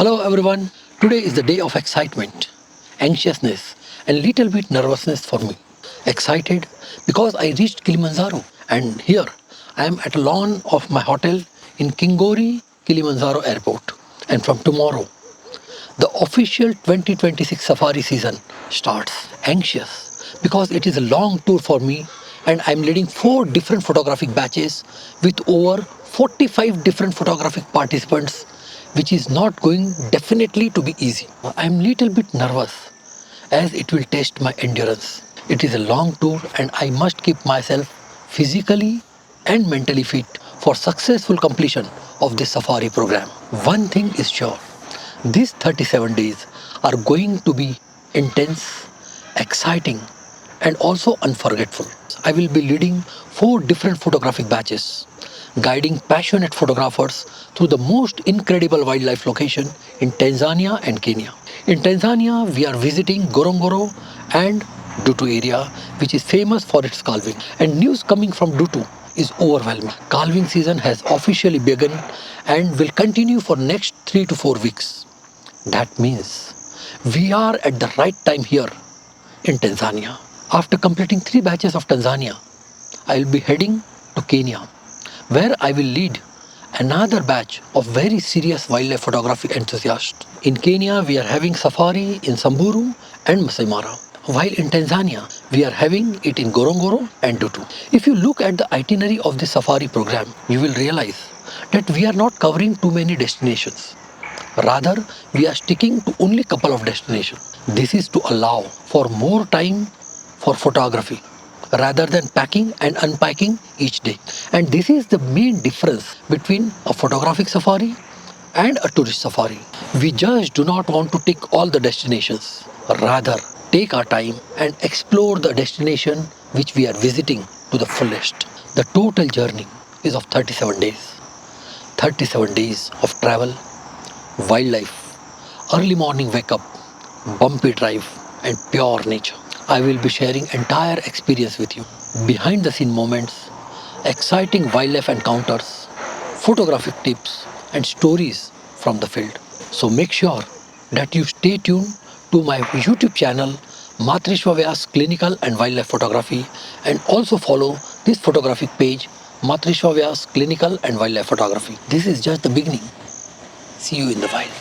Hello everyone. Today is the day of excitement, anxiousness and little bit nervousness for me. Excited because I reached Kilimanjaro and here I am at a lawn of my hotel in Kingori, Kilimanjaro airport. And from tomorrow, the official 2026 safari season starts. Anxious because it is a long tour for me and I'm leading 4 different photographic batches with over 45 different photographic participants, which is not going definitely to be easy. I'm little bit nervous as it will test my endurance. It is a long tour and I must keep myself physically and mentally fit for successful completion of this safari program. One thing is sure, these 37 days are going to be intense, exciting and also unforgettable. I will be leading 4 different photographic batches, guiding passionate photographers through the most incredible wildlife location in Tanzania and Kenya. In Tanzania, we are visiting Ngorongoro and Dutu area, which is famous for its calving. And news coming from Dutu is overwhelming. Calving season has officially begun and will continue for next 3 to 4 weeks. That means we are at the right time here in Tanzania. After completing 3 batches of Tanzania, I will be heading to Kenya, where I will lead another batch of very serious wildlife photography enthusiasts. In Kenya, we are having safari in Samburu and Masai Mara, while in Tanzania, we are having it in Ngorongoro and Dutu. If you look at the itinerary of the safari program, you will realize that we are not covering too many destinations. Rather, we are sticking to only couple of destinations. This is to allow for more time for photography rather than packing and unpacking each day. And this is the main difference between a photographic safari and a tourist safari. We just do not want to tick all the destinations. Rather, take our time and explore the destination which we are visiting to the fullest. The total journey is of 37 days. 37 days of travel, wildlife, early morning wake up, bumpy drive and pure nature. I will be sharing entire experience with you. Behind the scene moments, exciting wildlife encounters, photographic tips and stories from the field. So make sure that you stay tuned to my YouTube channel Matrishwa Vyas Clinical and Wildlife Photography and also follow this photographic page Matrishwa Vyas Clinical and Wildlife Photography. This is just the beginning. See you in the wild.